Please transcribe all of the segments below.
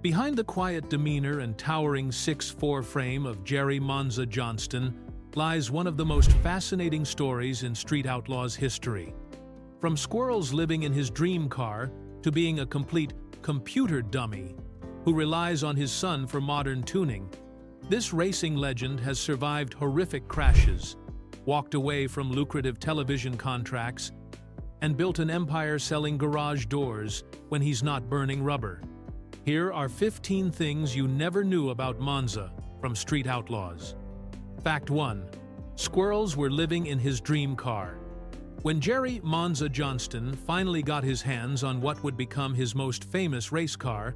Behind the quiet demeanor and towering 6'4" frame of Jerry "Monza" Johnston lies one of the most fascinating stories in Street Outlaws history. From squirrels living in his dream car to being a complete computer dummy who relies on his son for modern tuning, this racing legend has survived horrific crashes, walked away from lucrative television contracts, and built an empire selling garage doors when he's not burning rubber. Here are 15 things you never knew about Monza from Street Outlaws. Fact 1. Squirrels were living in his dream car. When Jerry "Monza" Johnston finally got his hands on what would become his most famous race car,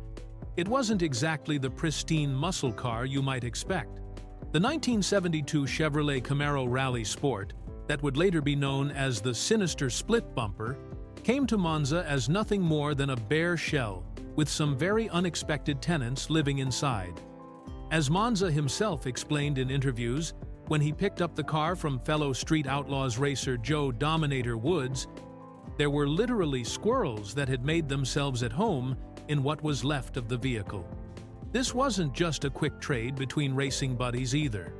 it wasn't exactly the pristine muscle car you might expect. The 1972 Chevrolet Camaro Rally Sport, that would later be known as the sinister split bumper, came to Monza as nothing more than a bare shell with some very unexpected tenants living inside. As Monza himself explained in interviews, when he picked up the car from fellow Street Outlaws racer Joe "Dominator" Woods, there were literally squirrels that had made themselves at home in what was left of the vehicle. This wasn't just a quick trade between racing buddies either.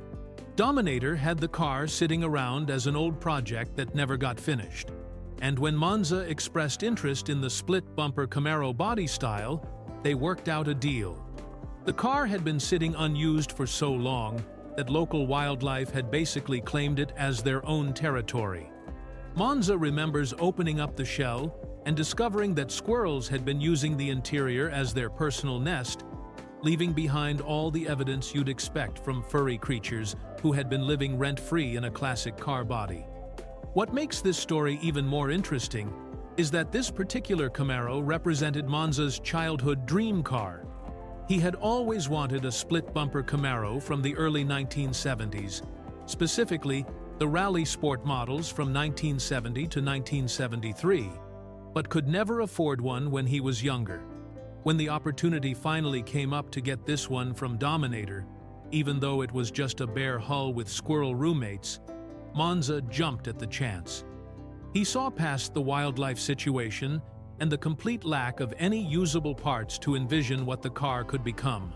Dominator had the car sitting around as an old project that never got finished. And when Monza expressed interest in the split-bumper Camaro body style, they worked out a deal. The car had been sitting unused for so long that local wildlife had basically claimed it as their own territory. Monza remembers opening up the shell and discovering that squirrels had been using the interior as their personal nest, leaving behind all the evidence you'd expect from furry creatures who had been living rent-free in a classic car body. What makes this story even more interesting is that this particular Camaro represented Monza's childhood dream car. He had always wanted a split-bumper Camaro from the early 1970s, specifically the Rally Sport models from 1970 to 1973, but could never afford one when he was younger. When the opportunity finally came up to get this one from Dominator, even though it was just a bare hull with squirrel roommates, Monza jumped at the chance. He saw past the wildlife situation and the complete lack of any usable parts to envision what the car could become.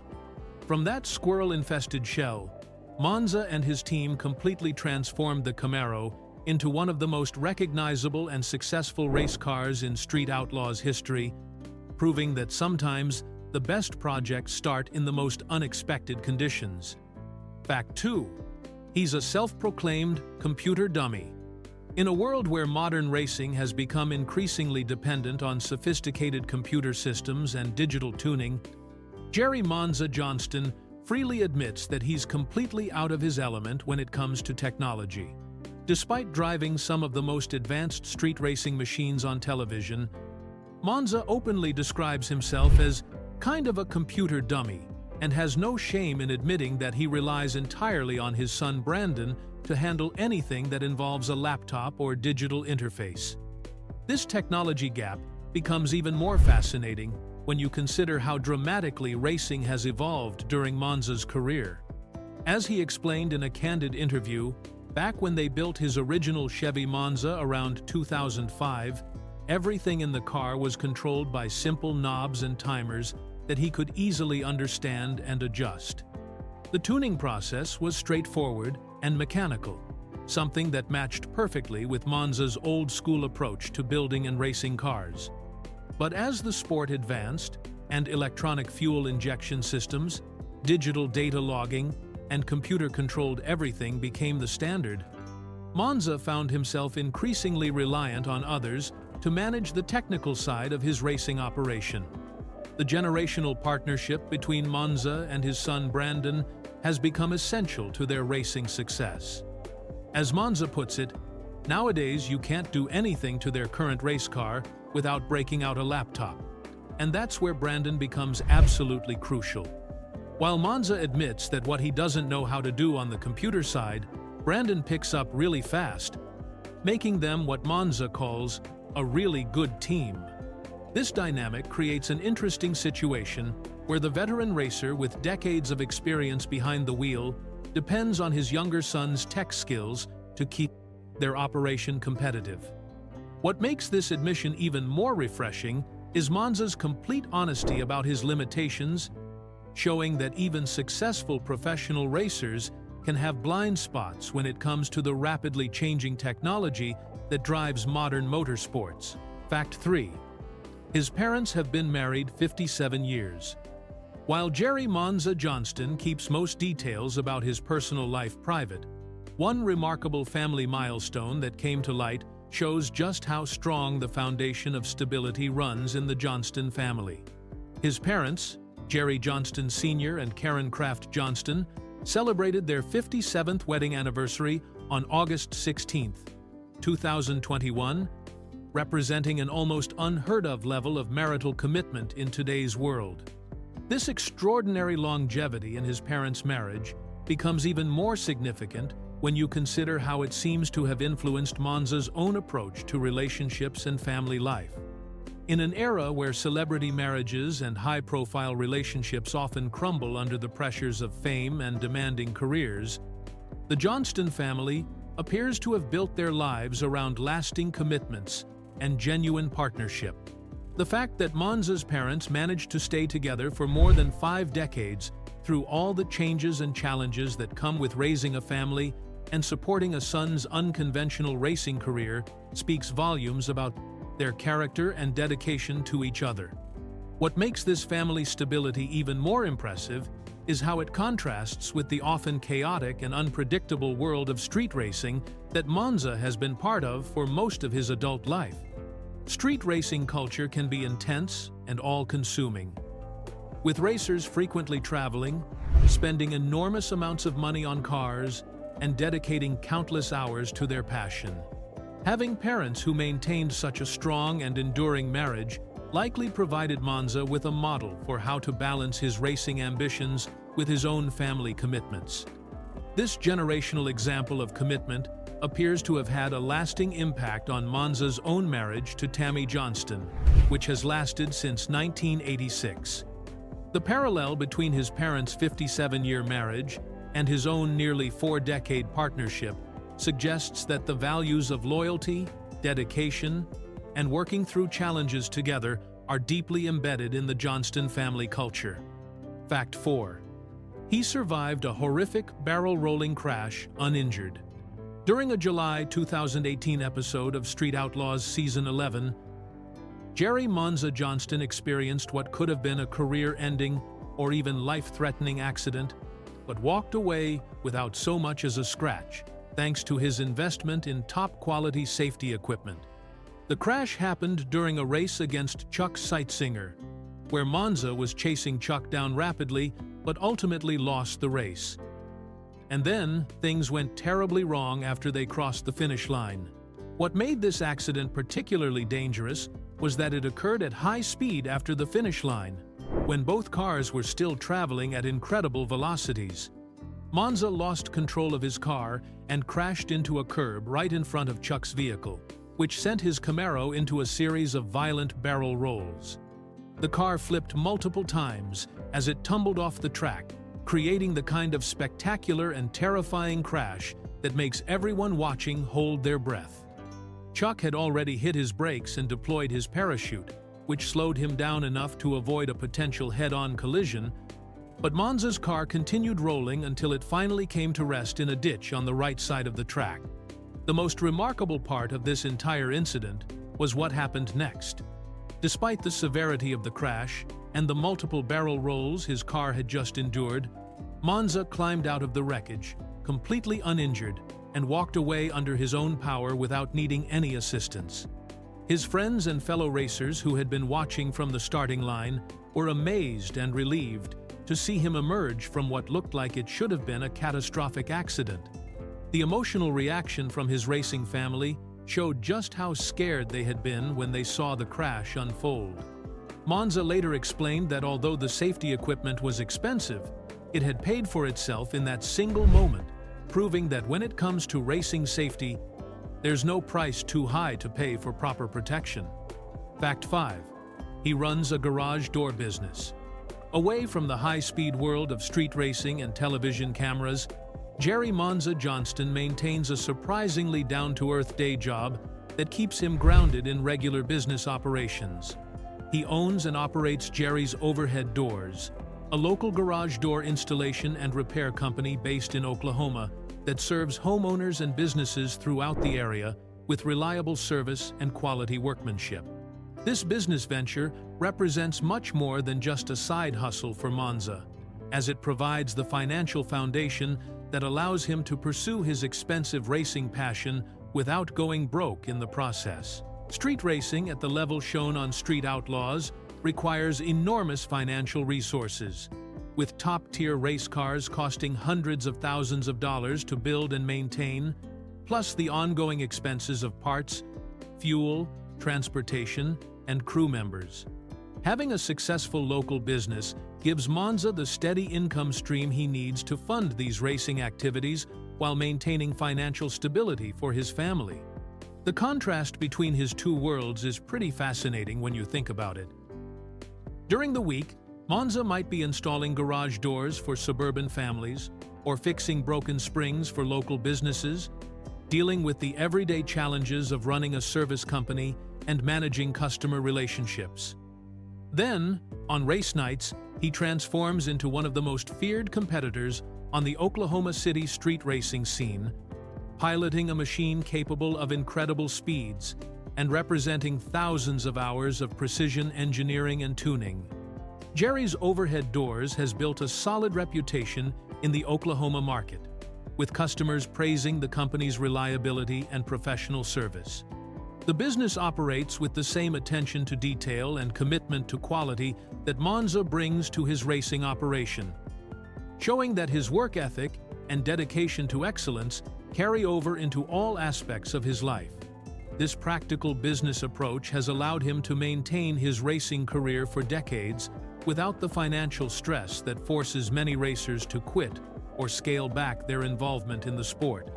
From that squirrel-infested shell, Monza and his team completely transformed the Camaro into one of the most recognizable and successful race cars in Street Outlaws history, proving that sometimes the best projects start in the most unexpected conditions. Fact 2. He's a self-proclaimed computer dummy. In a world where modern racing has become increasingly dependent on sophisticated computer systems and digital tuning, Jerry "Monza" Johnston freely admits that he's completely out of his element when it comes to technology. Despite driving some of the most advanced street racing machines on television, Monza openly describes himself as kind of a computer dummy and has no shame in admitting that he relies entirely on his son Brandon to handle anything that involves a laptop or digital interface. This technology gap becomes even more fascinating when you consider how dramatically racing has evolved during Monza's career. As he explained in a candid interview, back when they built his original Chevy Monza around 2005, everything in the car was controlled by simple knobs and timers that he could easily understand and adjust. The tuning process was straightforward and mechanical, something that matched perfectly with Monza's old-school approach to building and racing cars. But as the sport advanced, and electronic fuel injection systems, digital data logging, and computer-controlled everything became the standard, Monza found himself increasingly reliant on others to manage the technical side of his racing operation. The generational partnership between Monza and his son Brandon has become essential to their racing success. As Monza puts it, nowadays you can't do anything to their current race car without breaking out a laptop. And that's where Brandon becomes absolutely crucial. While Monza admits that what he doesn't know how to do on the computer side, Brandon picks up really fast, making them what Monza calls a really good team. This dynamic creates an interesting situation where the veteran racer with decades of experience behind the wheel depends on his younger son's tech skills to keep their operation competitive. What makes this admission even more refreshing is Monza's complete honesty about his limitations showing that even successful professional racers can have blind spots when it comes to the rapidly changing technology that drives modern motorsports. Fact 3. His parents have been married 57 years. While Jerry Monza Johnston keeps most details about his personal life private, one remarkable family milestone that came to light shows just how strong the foundation of stability runs in the Johnston family. His parents, Jerry Johnston Sr. and Karen Kraft Johnston, celebrated their 57th wedding anniversary on August 16, 2021, representing an almost unheard-of level of marital commitment in today's world. This extraordinary longevity in his parents' marriage becomes even more significant when you consider how it seems to have influenced Monza's own approach to relationships and family life. In an era where celebrity marriages and high-profile relationships often crumble under the pressures of fame and demanding careers, the Johnston family appears to have built their lives around lasting commitments and genuine partnership. The fact that Monza's parents managed to stay together for more than 5 decades through all the changes and challenges that come with raising a family and supporting a son's unconventional racing career speaks volumes about their character and dedication to each other. What makes this family stability even more impressive is how it contrasts with the often chaotic and unpredictable world of street racing that Monza has been part of for most of his adult life. Street racing culture can be intense and all-consuming, with racers frequently traveling, spending enormous amounts of money on cars, and dedicating countless hours to their passion. Having parents who maintained such a strong and enduring marriage likely provided Monza with a model for how to balance his racing ambitions with his own family commitments. This generational example of commitment appears to have had a lasting impact on Monza's own marriage to Tammy Johnston, which has lasted since 1986. The parallel between his parents' 57-year marriage and his own nearly 4-decade partnership suggests that the values of loyalty, dedication, and working through challenges together are deeply embedded in the Johnston family culture. Fact 4. He survived a horrific barrel-rolling crash uninjured. During a July 2018 episode of Street Outlaws Season 11, Jerry Monza Johnston experienced what could have been a career-ending or even life-threatening accident, but walked away without so much as a scratch, thanks to his investment in top-quality safety equipment. The crash happened during a race against Chuck Seitzinger, where Monza was chasing Chuck down rapidly but ultimately lost the race. And then, things went terribly wrong after they crossed the finish line. What made this accident particularly dangerous was that it occurred at high speed after the finish line, when both cars were still traveling at incredible velocities. Monza lost control of his car and crashed into a curb right in front of Chuck's vehicle, which sent his Camaro into a series of violent barrel rolls. The car flipped multiple times as it tumbled off the track, creating the kind of spectacular and terrifying crash that makes everyone watching hold their breath. Chuck had already hit his brakes and deployed his parachute, which slowed him down enough to avoid a potential head-on collision, but Monza's car continued rolling until it finally came to rest in a ditch on the right side of the track. The most remarkable part of this entire incident was what happened next. Despite the severity of the crash and the multiple barrel rolls his car had just endured, Monza climbed out of the wreckage, completely uninjured, and walked away under his own power without needing any assistance. His friends and fellow racers who had been watching from the starting line were amazed and relieved to see him emerge from what looked like it should have been a catastrophic accident. The emotional reaction from his racing family showed just how scared they had been when they saw the crash unfold. Monza later explained that although the safety equipment was expensive, it had paid for itself in that single moment, proving that when it comes to racing safety, there's no price too high to pay for proper protection. Fact 5. He runs a garage door business. Away from the high-speed world of street racing and television cameras, Jerry Monza Johnston maintains a surprisingly down-to-earth day job that keeps him grounded in regular business operations. He owns and operates Jerry's Overhead Doors, a local garage door installation and repair company based in Oklahoma that serves homeowners and businesses throughout the area with reliable service and quality workmanship. This business venture represents much more than just a side hustle for Monza, as it provides the financial foundation that allows him to pursue his expensive racing passion without going broke in the process. Street racing at the level shown on Street Outlaws requires enormous financial resources, with top-tier race cars costing hundreds of thousands of dollars to build and maintain, plus the ongoing expenses of parts, fuel, transportation, and crew members. Having a successful local business gives Monza the steady income stream he needs to fund these racing activities while maintaining financial stability for his family. The contrast between his two worlds is pretty fascinating when you think about it. During the week, Monza might be installing garage doors for suburban families, or fixing broken springs for local businesses, dealing with the everyday challenges of running a service company and managing customer relationships. Then, on race nights, he transforms into one of the most feared competitors on the Oklahoma City street racing scene, piloting a machine capable of incredible speeds and representing thousands of hours of precision engineering and tuning. Jerry's Overhead Doors has built a solid reputation in the Oklahoma market, with customers praising the company's reliability and professional service. The business operates with the same attention to detail and commitment to quality that Monza brings to his racing operation, showing that his work ethic and dedication to excellence carry over into all aspects of his life. This practical business approach has allowed him to maintain his racing career for decades without the financial stress that forces many racers to quit or scale back their involvement in the sport.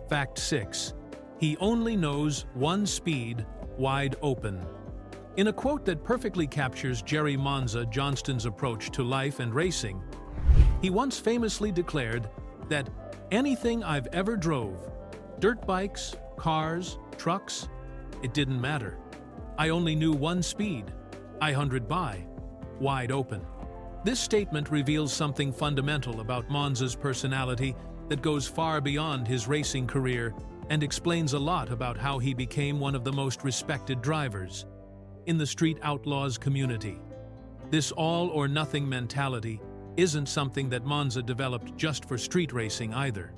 Fact 6. He only knows one speed, wide open. In a quote that perfectly captures Jerry Monza Johnston's approach to life and racing, he once famously declared that anything I've ever drove, dirt bikes, cars, trucks, it didn't matter. I only knew one speed, 100 by, wide open. This statement reveals something fundamental about Monza's personality that goes far beyond his racing career and explains a lot about how he became one of the most respected drivers in the Street Outlaws community. This all-or-nothing mentality isn't something that Monza developed just for street racing either.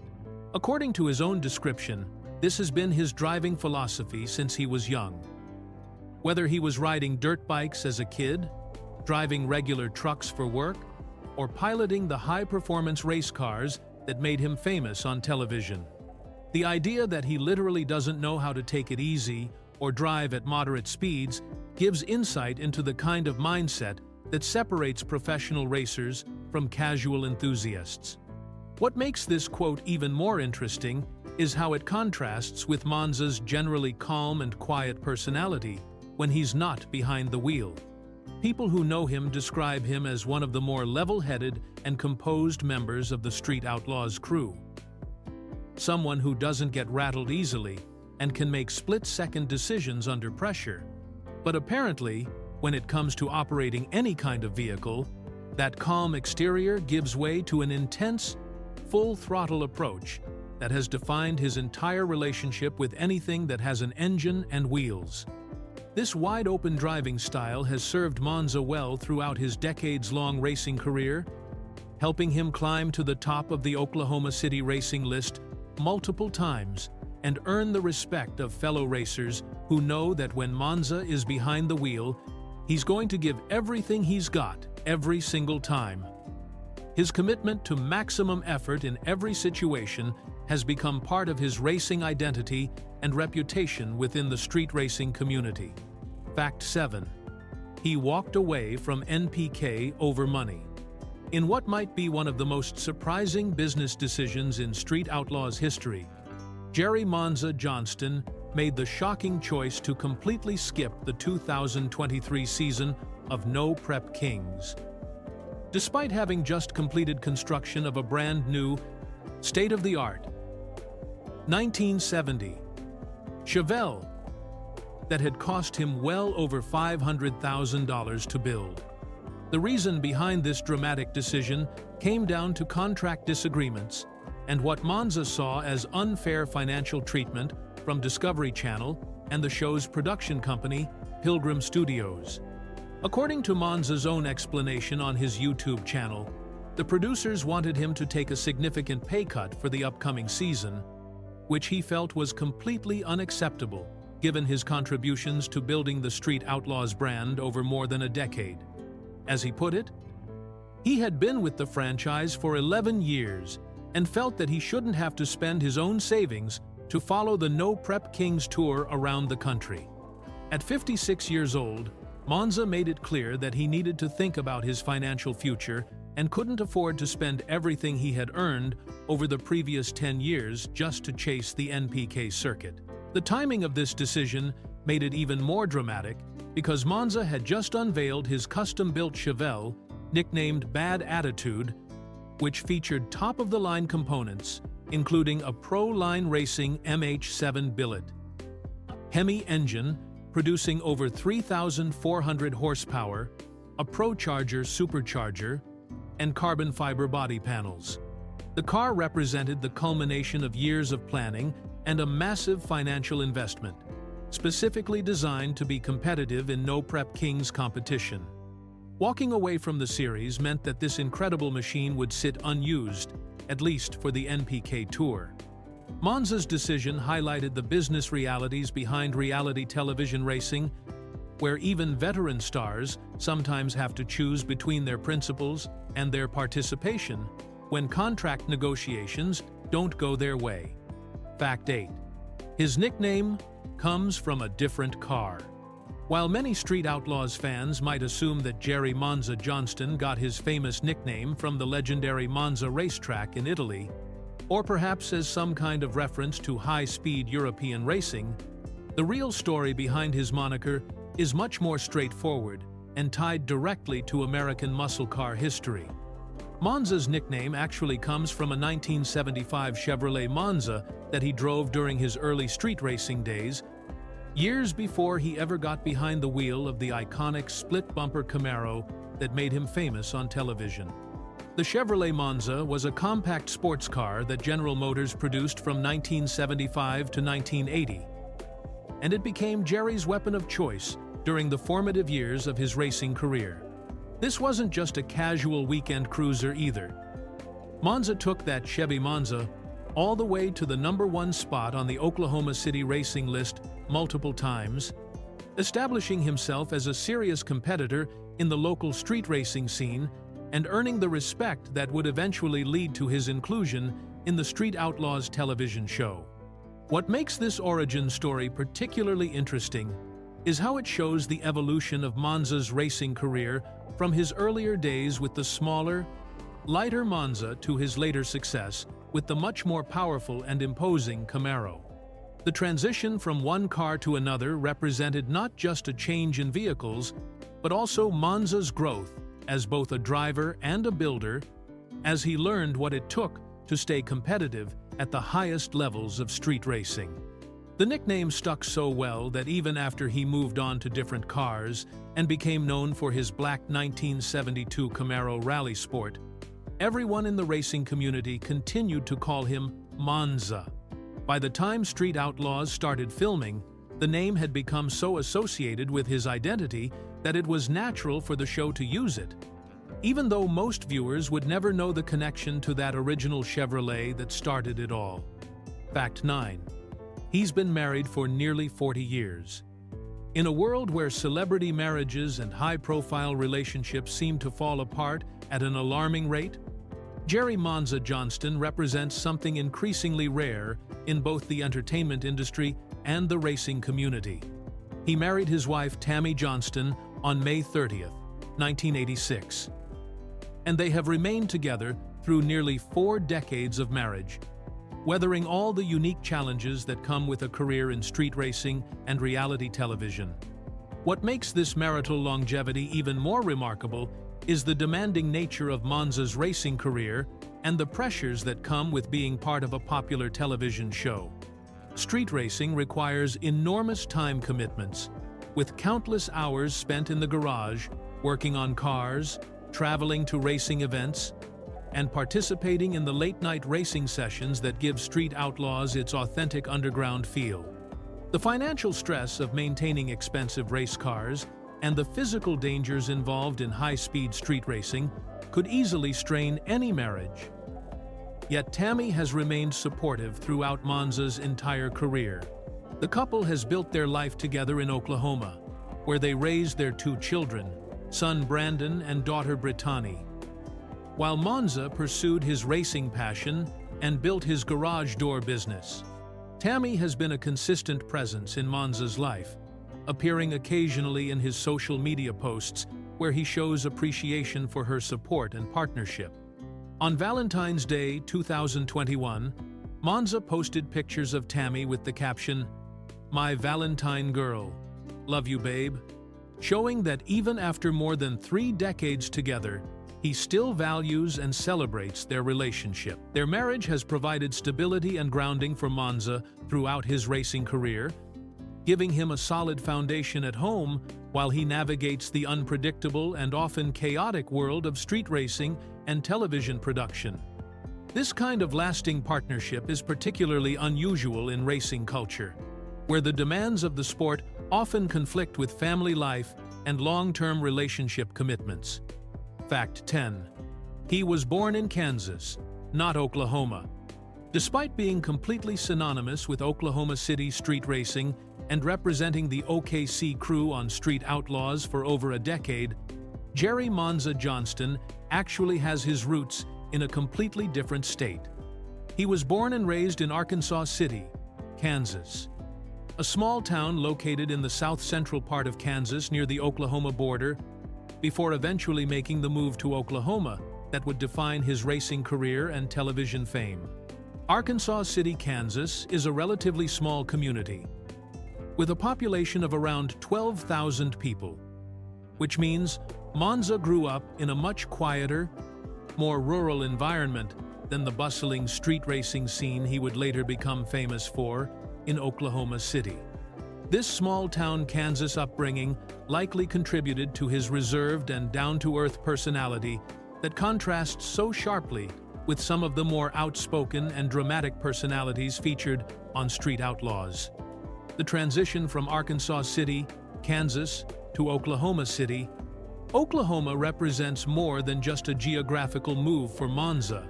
According to his own description, this has been his driving philosophy since he was young. Whether he was riding dirt bikes as a kid, driving regular trucks for work, or piloting the high-performance race cars that made him famous on television. The idea that he literally doesn't know how to take it easy or drive at moderate speeds gives insight into the kind of mindset that separates professional racers from casual enthusiasts. What makes this quote even more interesting is how it contrasts with Monza's generally calm and quiet personality when he's not behind the wheel. People who know him describe him as one of the more level-headed and composed members of the Street Outlaws crew. Someone who doesn't get rattled easily and can make split-second decisions under pressure. But apparently, when it comes to operating any kind of vehicle, that calm exterior gives way to an intense, full-throttle approach that has defined his entire relationship with anything that has an engine and wheels. This wide-open driving style has served Monza well throughout his decades-long racing career, helping him climb to the top of the Oklahoma City racing list multiple times and earn the respect of fellow racers who know that when Monza is behind the wheel, he's going to give everything he's got every single time. His commitment to maximum effort in every situation has become part of his racing identity and reputation within the street racing community. Fact 7. He walked away from NPK over money. In what might be one of the most surprising business decisions in Street Outlaws history, Jerry Monza Johnston made the shocking choice to completely skip the 2023 season of No Prep Kings. Despite having just completed construction of a brand new, state-of-the-art 1970 Chevelle that had cost him well over $500,000 to build. The reason behind this dramatic decision came down to contract disagreements and what Monza saw as unfair financial treatment from Discovery Channel and the show's production company, Pilgrim Studios. According to Monza's own explanation on his YouTube channel, the producers wanted him to take a significant pay cut for the upcoming season, which he felt was completely unacceptable given his contributions to building the Street Outlaws brand over more than a decade. As he put it, he had been with the franchise for 11 years and felt that he shouldn't have to spend his own savings to follow the No Prep Kings tour around the country. At 56 years old, Monza made it clear that he needed to think about his financial future and couldn't afford to spend everything he had earned over the previous 10 years just to chase the NPK circuit. The timing of this decision made it even more dramatic because Monza had just unveiled his custom-built Chevelle, nicknamed Bad Attitude, which featured top-of-the-line components, including a Pro-Line Racing MH7 billet, Hemi engine, producing over 3,400 horsepower, a ProCharger supercharger, and carbon fiber body panels. The car represented the culmination of years of planning and a massive financial investment, specifically designed to be competitive in No Prep Kings competition. Walking away from the series meant that this incredible machine would sit unused, at least for the NPK Tour. Monza's decision highlighted the business realities behind reality television racing, where even veteran stars sometimes have to choose between their principles and their participation when contract negotiations don't go their way. Fact 8. His nickname comes from a different car. While many Street Outlaws fans might assume that Jerry Monza Johnston got his famous nickname from the legendary Monza racetrack in Italy, or perhaps as some kind of reference to high-speed European racing, the real story behind his moniker is much more straightforward and tied directly to American muscle car history. Monza's nickname actually comes from a 1975 Chevrolet Monza that he drove during his early street racing days, years before he ever got behind the wheel of the iconic split-bumper Camaro that made him famous on television. The Chevrolet Monza was a compact sports car that General Motors produced from 1975 to 1980, and it became Jerry's weapon of choice during the formative years of his racing career. This wasn't just a casual weekend cruiser either. Monza took that Chevy Monza all the way to the #1 spot on the Oklahoma City racing list multiple times, establishing himself as a serious competitor in the local street racing scene and earning the respect that would eventually lead to his inclusion in the Street Outlaws television show. What makes this origin story particularly interesting is how it shows the evolution of Monza's racing career from his earlier days with the smaller, lighter Monza to his later success with the much more powerful and imposing Camaro. The transition from one car to another represented not just a change in vehicles, but also Monza's growth as both a driver and a builder, as he learned what it took to stay competitive at the highest levels of street racing. The nickname stuck so well that even after he moved on to different cars and became known for his black 1972 Camaro Rally Sport, everyone in the racing community continued to call him Monza. By the time Street Outlaws started filming, the name had become so associated with his identity that it was natural for the show to use it, even though most viewers would never know the connection to that original Chevrolet that started it all. Fact 9. He's been married for nearly 40 years. In a world where celebrity marriages and high-profile relationships seem to fall apart at an alarming rate, Jerry Monza Johnston represents something increasingly rare in both the entertainment industry and the racing community. He married his wife Tammy Johnston on May 30th, 1986, and they have remained together through nearly 4 decades of marriage, weathering all the unique challenges that come with a career in street racing and reality television. What makes this marital longevity even more remarkable is the demanding nature of Monza's racing career and the pressures that come with being part of a popular television show. Street racing requires enormous time commitments, with countless hours spent in the garage working on cars, traveling to racing events, and participating in the late-night racing sessions that give Street Outlaws its authentic underground feel. The financial stress of maintaining expensive race cars and the physical dangers involved in high-speed street racing could easily strain any marriage. Yet Tammy has remained supportive throughout Monza's entire career. The couple has built their life together in Oklahoma, where they raised their 2 children, son Brandon and daughter Brittany. While Monza pursued his racing passion and built his garage door business, Tammy has been a consistent presence in Monza's life, appearing occasionally in his social media posts where he shows appreciation for her support and partnership. On Valentine's Day 2021, Monza posted pictures of Tammy with the caption, "My Valentine girl, love you babe," showing that even after more than 3 decades together, he still values and celebrates their relationship. Their marriage has provided stability and grounding for Monza throughout his racing career, giving him a solid foundation at home while he navigates the unpredictable and often chaotic world of street racing and television production. This kind of lasting partnership is particularly unusual in racing culture, where the demands of the sport often conflict with family life and long-term relationship commitments. Fact 10. He was born in Kansas, not Oklahoma. Despite being completely synonymous with Oklahoma City street racing and representing the OKC crew on Street Outlaws for over a decade, Jerry Monza Johnston actually has his roots in a completely different state. He was born and raised in Arkansas City, Kansas, a small town located in the south-central part of Kansas near the Oklahoma border, before eventually making the move to Oklahoma that would define his racing career and television fame. Arkansas City, Kansas is a relatively small community, with a population of around 12,000 people, which means Monza grew up in a much quieter, more rural environment than the bustling street racing scene he would later become famous for in Oklahoma City. This small-town Kansas upbringing likely contributed to his reserved and down-to-earth personality that contrasts so sharply with some of the more outspoken and dramatic personalities featured on Street Outlaws. The transition from Arkansas City, Kansas, to Oklahoma City. Oklahoma represents more than just a geographical move for Monza.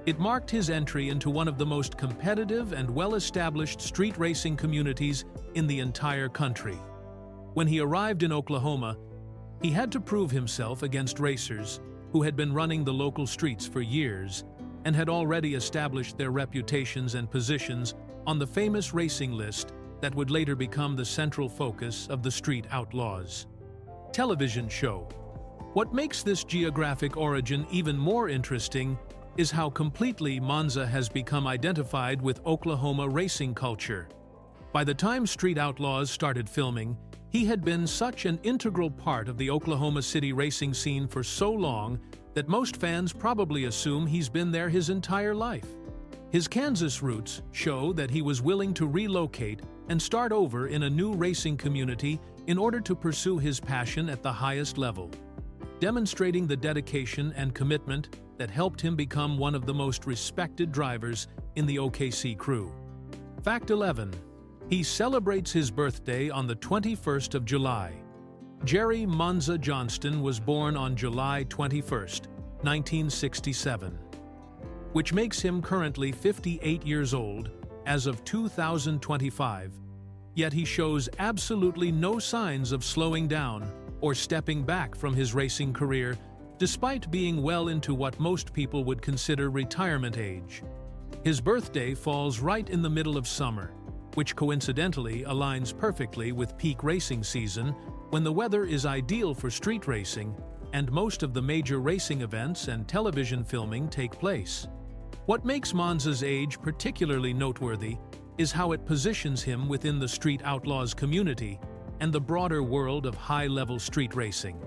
It marked his entry into one of the most competitive and well-established street racing communities in the entire country. When he arrived in Oklahoma, he had to prove himself against racers who had been running the local streets for years and had already established their reputations and positions on the famous racing list that would later become the central focus of the Street Outlaws television show. What makes this geographic origin even more interesting is how completely Monza has become identified with Oklahoma racing culture. By the time Street Outlaws started filming, he had been such an integral part of the Oklahoma City racing scene for so long that most fans probably assume he's been there his entire life. His Kansas roots show that he was willing to relocate and start over in a new racing community in order to pursue his passion at the highest level, demonstrating the dedication and commitment that helped him become one of the most respected drivers in the OKC crew. Fact 11. He celebrates his birthday on the 21st of July. Jerry Monza Johnston was born on July 21st, 1967, which makes him currently 58 years old as of 2025, yet he shows absolutely no signs of slowing down or stepping back from his racing career, despite being well into what most people would consider retirement age. His birthday falls right in the middle of summer, which coincidentally aligns perfectly with peak racing season when the weather is ideal for street racing and most of the major racing events and television filming take place. What makes Monza's age particularly noteworthy is how it positions him within the Street Outlaws community and the broader world of high-level street racing.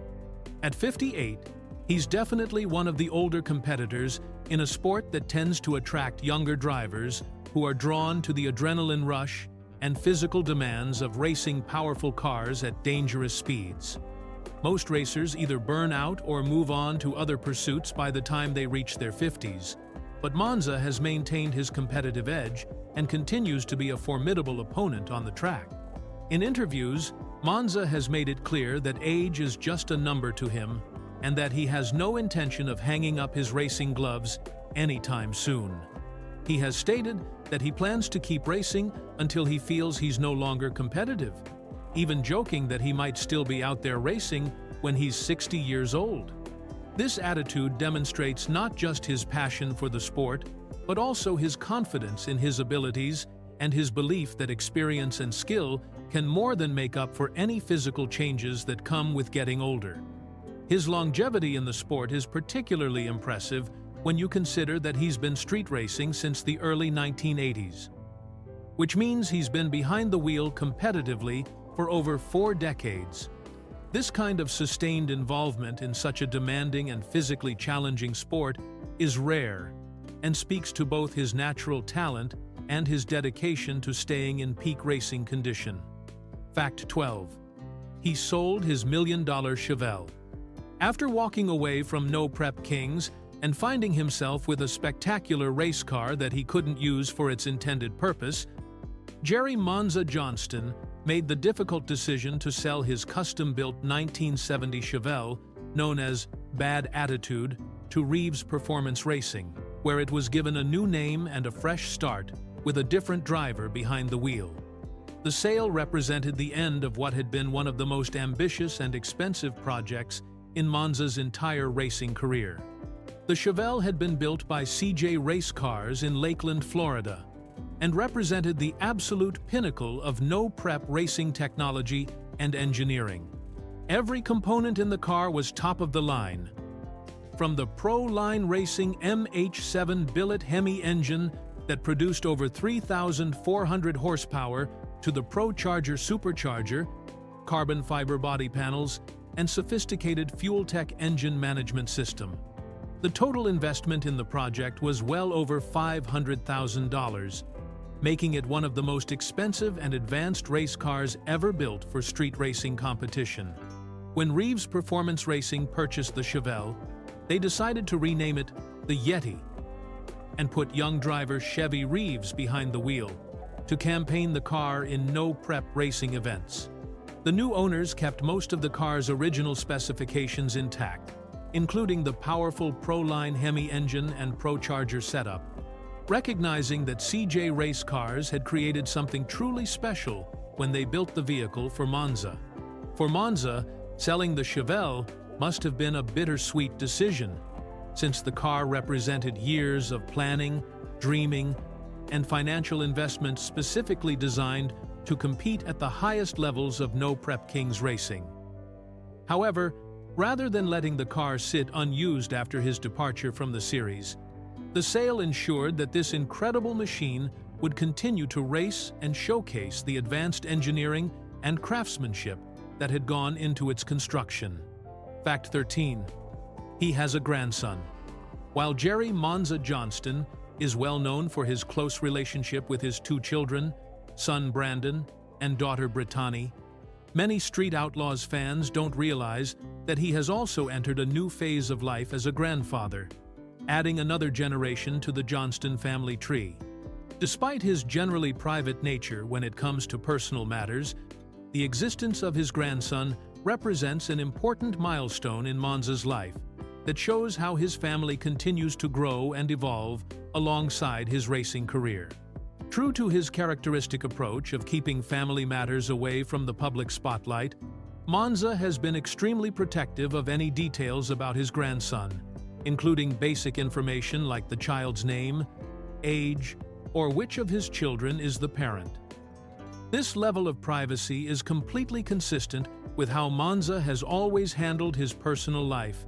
At 58, he's definitely one of the older competitors in a sport that tends to attract younger drivers who are drawn to the adrenaline rush and physical demands of racing powerful cars at dangerous speeds. Most racers either burn out or move on to other pursuits by the time they reach their 50s. But Monza has maintained his competitive edge and continues to be a formidable opponent on the track. In interviews, Monza has made it clear that age is just a number to him and that he has no intention of hanging up his racing gloves anytime soon. He has stated that he plans to keep racing until he feels he's no longer competitive, even joking that he might still be out there racing when he's 60 years old. This attitude demonstrates not just his passion for the sport, but also his confidence in his abilities and his belief that experience and skill can more than make up for any physical changes that come with getting older. His longevity in the sport is particularly impressive when you consider that he's been street racing since the early 1980s, which means he's been behind the wheel competitively for over 4 decades. This kind of sustained involvement in such a demanding and physically challenging sport is rare and speaks to both his natural talent and his dedication to staying in peak racing condition. Fact 12. He sold his $1 million Chevelle. After walking away from No Prep Kings and finding himself with a spectacular race car that he couldn't use for its intended purpose, Jerry Monza Johnston made the difficult decision to sell his custom-built 1970 Chevelle, known as Bad Attitude, to Reeves Performance Racing, where it was given a new name and a fresh start with a different driver behind the wheel. The sale represented the end of what had been one of the most ambitious and expensive projects in Monza's entire racing career. The Chevelle had been built by CJ Race Cars in Lakeland, Florida, and represented the absolute pinnacle of no-prep racing technology and engineering. Every component in the car was top of the line. From the Pro-Line Racing MH7 billet Hemi engine that produced over 3,400 horsepower to the ProCharger supercharger, carbon fiber body panels, and sophisticated fuel-tech engine management system. The total investment in the project was well over $500,000, making it one of the most expensive and advanced race cars ever built for street racing competition. When Reeves Performance Racing purchased the Chevelle, they decided to rename it the Yeti and put young driver Chevy Reeves behind the wheel to campaign the car in no-prep racing events. The new owners kept most of the car's original specifications intact, including the powerful Pro-Line Hemi engine and ProCharger setup, recognizing that CJ Race Cars had created something truly special when they built the vehicle for Monza. For Monza, selling the Chevelle must have been a bittersweet decision, since the car represented years of planning, dreaming, and financial investment specifically designed to compete at the highest levels of No Prep Kings racing. However, rather than letting the car sit unused after his departure from the series, the sale ensured that this incredible machine would continue to race and showcase the advanced engineering and craftsmanship that had gone into its construction. Fact 13. He has a grandson. While Jerry Monza Johnston is well known for his close relationship with his 2 children, son Brandon and daughter Brittany, many Street Outlaws fans don't realize that he has also entered a new phase of life as a grandfather, adding another generation to the Johnston family tree. Despite his generally private nature when it comes to personal matters, the existence of his grandson represents an important milestone in Monza's life that shows how his family continues to grow and evolve alongside his racing career. True to his characteristic approach of keeping family matters away from the public spotlight, Monza has been extremely protective of any details about his grandson, including basic information like the child's name, age, or which of his children is the parent. This level of privacy is completely consistent with how Monza has always handled his personal life,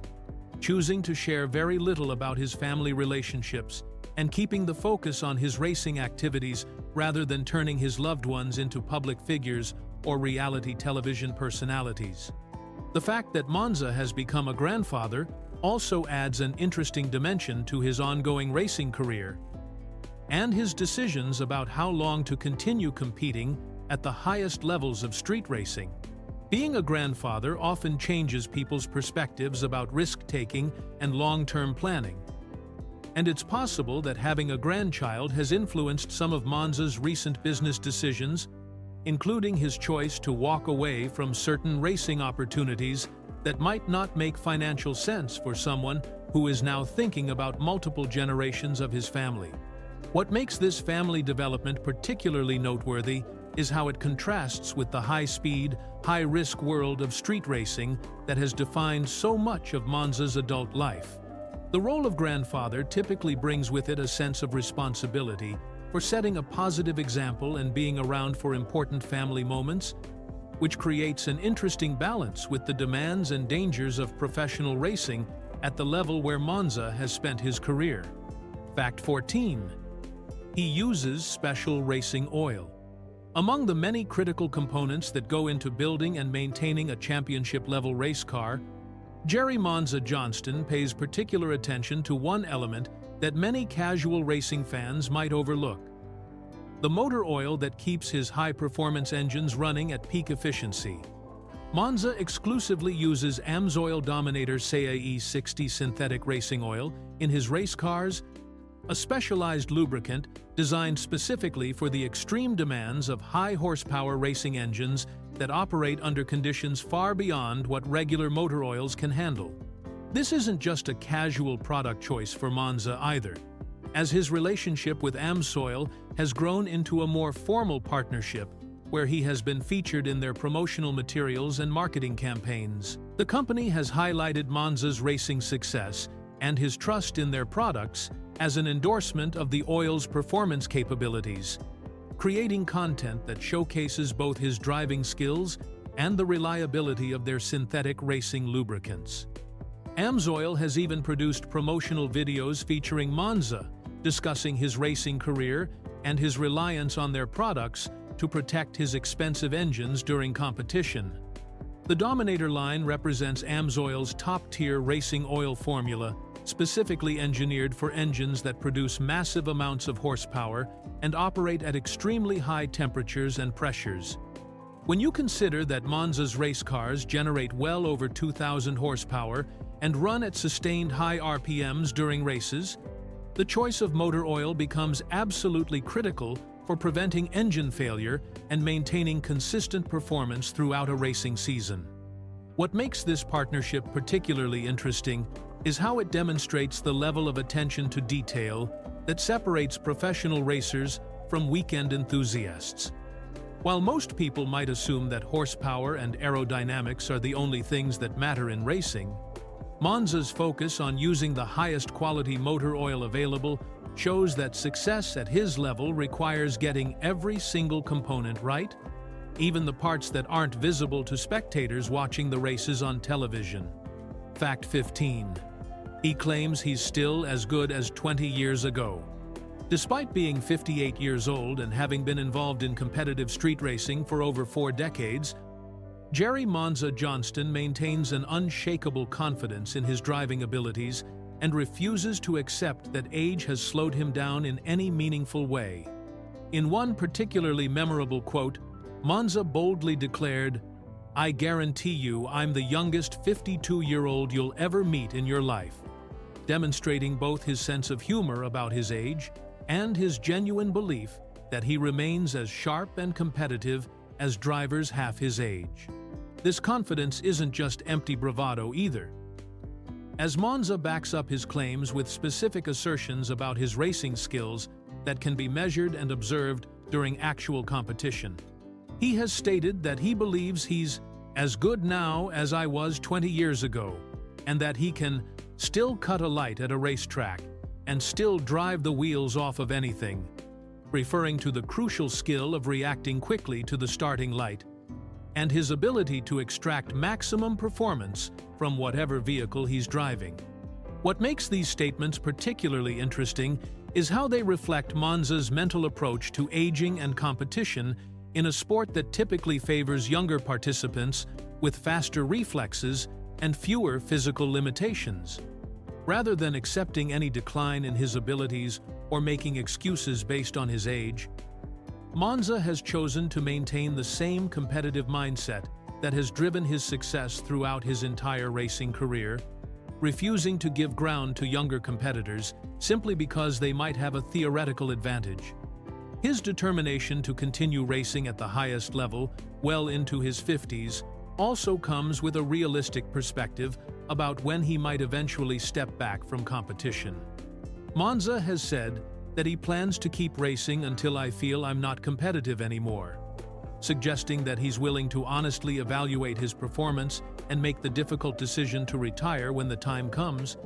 choosing to share very little about his family relationships and keeping the focus on his racing activities rather than turning his loved ones into public figures or reality television personalities. The fact that Monza has become a grandfather also adds an interesting dimension to his ongoing racing career and his decisions about how long to continue competing at the highest levels of street racing. Being a grandfather often changes people's perspectives about risk-taking and long-term planning. And it's possible that having a grandchild has influenced some of Monza's recent business decisions, including his choice to walk away from certain racing opportunities that might not make financial sense for someone who is now thinking about multiple generations of his family. What makes this family development particularly noteworthy is how it contrasts with the high-speed, high-risk world of street racing that has defined so much of Monza's adult life. The role of grandfather typically brings with it a sense of responsibility for setting a positive example and being around for important family moments, which creates an interesting balance with the demands and dangers of professional racing at the level where Monza has spent his career. Fact 14. He uses special racing oil. Among the many critical components that go into building and maintaining a championship-level race car, Jerry Monza Johnston pays particular attention to one element that many casual racing fans might overlook: the motor oil that keeps his high-performance engines running at peak efficiency. Monza exclusively uses AMSOIL Dominator CAE 60 synthetic racing oil in his race cars, a specialized lubricant designed specifically for the extreme demands of high-horsepower racing engines that operate under conditions far beyond what regular motor oils can handle. This isn't just a casual product choice for Monza either, as his relationship with AMSOIL has grown into a more formal partnership where he has been featured in their promotional materials and marketing campaigns. The company has highlighted Monza's racing success and his trust in their products as an endorsement of the oil's performance capabilities, creating content that showcases both his driving skills and the reliability of their synthetic racing lubricants. AMSOIL has even produced promotional videos featuring Monza, discussing his racing career and his reliance on their products to protect his expensive engines during competition. The Dominator line represents AMSOIL's top-tier racing oil formula, specifically engineered for engines that produce massive amounts of horsepower and operate at extremely high temperatures and pressures. When you consider that Monza's race cars generate well over 2,000 horsepower and run at sustained high RPMs during races, the choice of motor oil becomes absolutely critical for preventing engine failure and maintaining consistent performance throughout a racing season. What makes this partnership particularly interesting is how it demonstrates the level of attention to detail that separates professional racers from weekend enthusiasts. While most people might assume that horsepower and aerodynamics are the only things that matter in racing, Monza's focus on using the highest quality motor oil available shows that success at his level requires getting every single component right, even the parts that aren't visible to spectators watching the races on television. Fact 15. He claims he's still as good as 20 years ago. Despite being 58 years old and having been involved in competitive street racing for over 4 decades, Jerry Monza Johnston maintains an unshakable confidence in his driving abilities and refuses to accept that age has slowed him down in any meaningful way. In one particularly memorable quote, Monza boldly declared, "I guarantee you I'm the youngest 52-year-old you'll ever meet in your life," demonstrating both his sense of humor about his age and his genuine belief that he remains as sharp and competitive as drivers half his age. This confidence isn't just empty bravado either, as Monza backs up his claims with specific assertions about his racing skills that can be measured and observed during actual competition. He has stated that he believes he's as good now as I was 20 years ago, and that he can still cut a light at a racetrack and still drive the wheels off of anything, referring to the crucial skill of reacting quickly to the starting light and his ability to extract maximum performance from whatever vehicle he's driving. What makes these statements particularly interesting is how they reflect Monza's mental approach to aging and competition in a sport that typically favors younger participants with faster reflexes and fewer physical limitations. Rather than accepting any decline in his abilities or making excuses based on his age, Monza has chosen to maintain the same competitive mindset that has driven his success throughout his entire racing career, refusing to give ground to younger competitors simply because they might have a theoretical advantage. His determination to continue racing at the highest level, well into his 50s, also comes with a realistic perspective about when he might eventually step back from competition. Monza has said that he plans to keep racing until I feel I'm not competitive anymore, suggesting that he's willing to honestly evaluate his performance and make the difficult decision to retire when the time comes,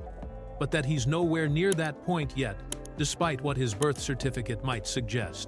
but that he's nowhere near that point yet, despite what his birth certificate might suggest.